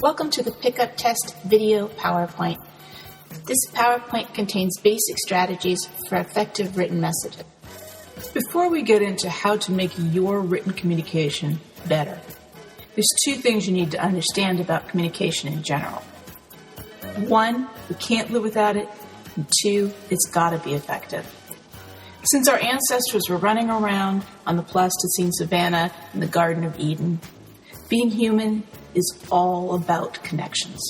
Welcome to the Pickup Test Video PowerPoint. This PowerPoint contains basic strategies for effective written messaging. Before we get into how to make your written communication better, there's two things you need to understand about communication in general. One, we can't live without it, and two, it's got to be effective. Since our ancestors were running around on the Pleistocene savanna in the Garden of Eden, being human is all about connections.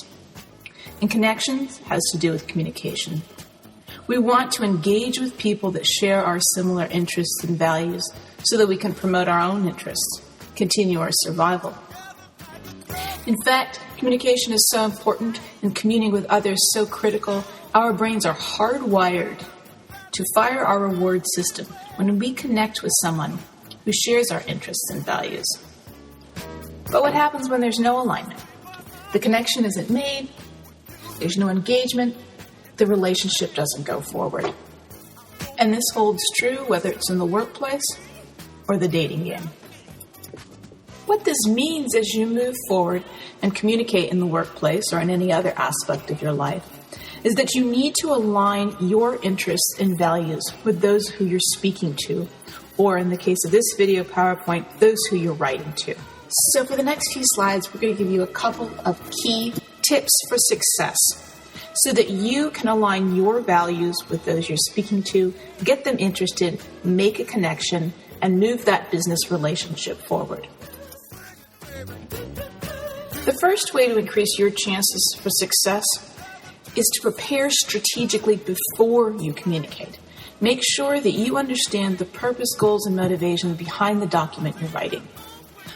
And connections has to do with communication. We want to engage with people that share our similar interests and values so that we can promote our own interests, continue our survival. In fact, communication is so important and communing with others so critical, our brains are hardwired to fire our reward system when we connect with someone who shares our interests and values. But what happens when there's no alignment? The connection isn't made, there's no engagement, the relationship doesn't go forward. And this holds true whether it's in the workplace or the dating game. What this means as you move forward and communicate in the workplace or in any other aspect of your life is that you need to align your interests and values with those who you're speaking to, or in the case of this video PowerPoint, those who you're writing to. So for the next few slides, we're going to give you a couple of key tips for success so that you can align your values with those you're speaking to, get them interested, make a connection, and move that business relationship forward. The first way to increase your chances for success is to prepare strategically before you communicate. Make sure that you understand the purpose, goals, and motivations behind the document you're writing.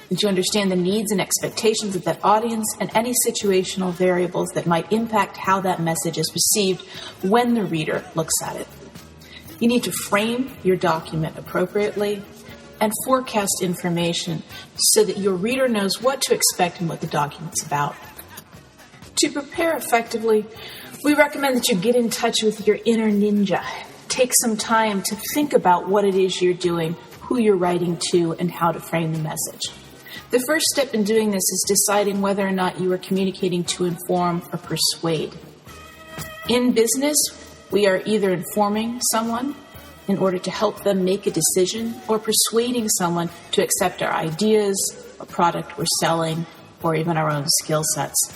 That you understand the needs and expectations of that audience and any situational variables that might impact how that message is received when the reader looks at it. You need to frame your document appropriately and forecast information so that your reader knows what to expect and what the document's about. To prepare effectively, we recommend that you get in touch with your inner ninja. Take some time to think about what it is you're doing, who you're writing to, and how to frame the message. The first step in doing this is deciding whether or not you are communicating to inform or persuade. In business, we are either informing someone in order to help them make a decision or persuading someone to accept our ideas, a product we're selling, or even our own skill sets.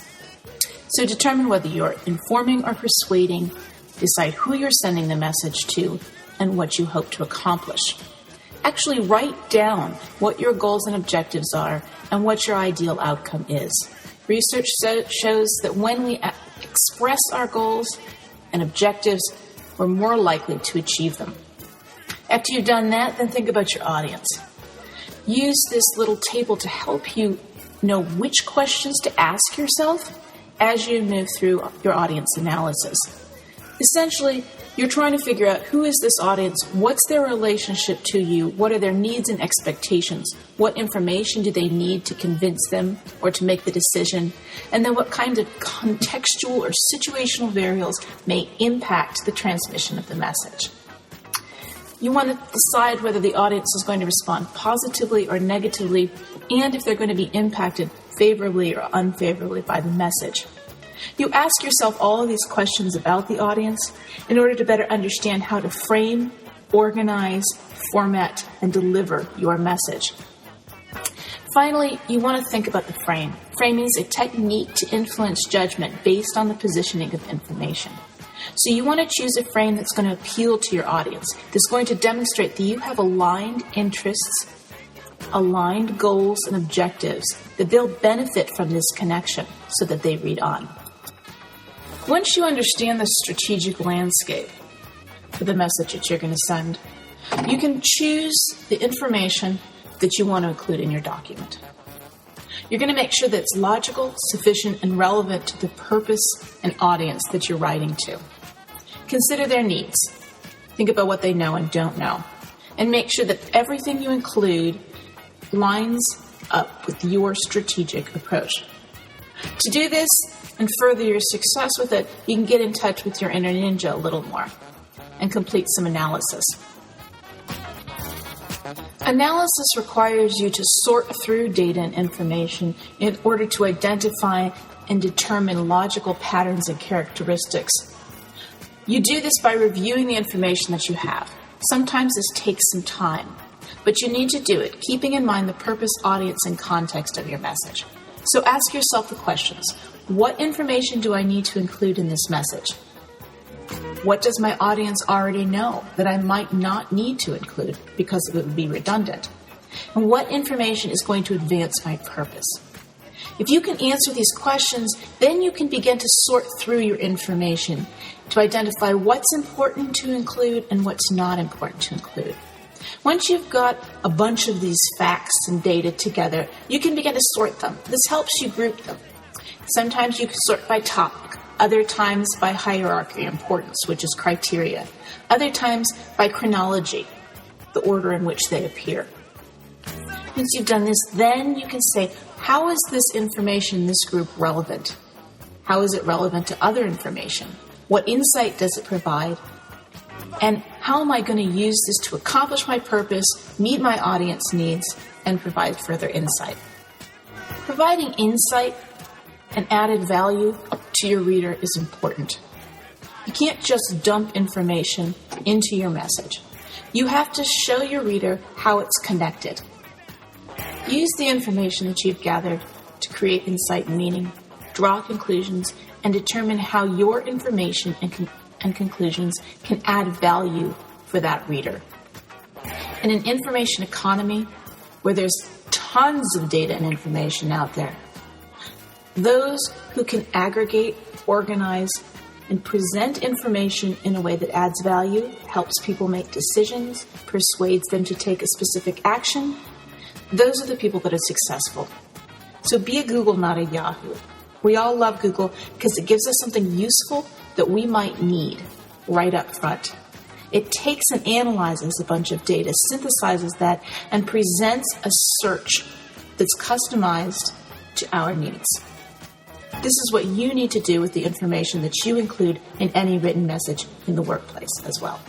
So determine whether you're informing or persuading, decide who you're sending the message to, and what you hope to accomplish. Actually write down what your goals and objectives are and what your ideal outcome is. Research shows that when we express our goals and objectives, we're more likely to achieve them. After you've done that, then think about your audience. Use this little table to help you know which questions to ask yourself as you move through your audience analysis. Essentially, you're trying to figure out who is this audience, what's their relationship to you, what are their needs and expectations, what information do they need to convince them or to make the decision, and then what kind of contextual or situational variables may impact the transmission of the message. You want to decide whether the audience is going to respond positively or negatively, and if they're going to be impacted favorably or unfavorably by the message. You ask yourself all of these questions about the audience in order to better understand how to frame, organize, format, and deliver your message. Finally, you want to think about the frame. Framing is a technique to influence judgment based on the positioning of information. So you want to choose a frame that's going to appeal to your audience, that's going to demonstrate that you have aligned interests, aligned goals and objectives, that they'll benefit from this connection so that they read on. Once you understand the strategic landscape for the message that you're going to send, you can choose the information that you want to include in your document. You're going to make sure that it's logical, sufficient, and relevant to the purpose and audience that you're writing to. Consider their needs. Think about what they know and don't know. And make sure that everything you include lines up with your strategic approach. To do this and further your success with it, you can get in touch with your inner ninja a little more and complete some analysis. Analysis requires you to sort through data and information in order to identify and determine logical patterns and characteristics. You do this by reviewing the information that you have. Sometimes this takes some time, but you need to do it, keeping in mind the purpose, audience, and context of your message. So ask yourself the questions. What information do I need to include in this message? What does my audience already know that I might not need to include because it would be redundant? And what information is going to advance my purpose? If you can answer these questions, then you can begin to sort through your information to identify what's important to include and what's not important to include. Once you've got a bunch of these facts and data together, you can begin to sort them. This helps you group them. Sometimes you can sort by topic, other times by hierarchy importance, which is criteria, other times by chronology, the order in which they appear. Once you've done this, then you can say, how is this information in this group relevant? How is it relevant to other information? What insight does it provide? And how am I going to use this to accomplish my purpose, meet my audience needs, and provide further insight? Providing insight and added value to your reader is important. You can't just dump information into your message. You have to show your reader how it's connected. Use the information that you've gathered to create insight and meaning, draw conclusions, and determine how your information and conclusions can add value for that reader. In an information economy where there's tons of data and information out there, those who can aggregate, organize, and present information in a way that adds value, helps people make decisions, persuades them to take a specific action, those are the people that are successful. So be a Google, not a Yahoo. We all love Google because it gives us something useful that we might need right up front. It takes and analyzes a bunch of data, synthesizes that, and presents a search that's customized to our needs. This is what you need to do with the information that you include in any written message in the workplace as well.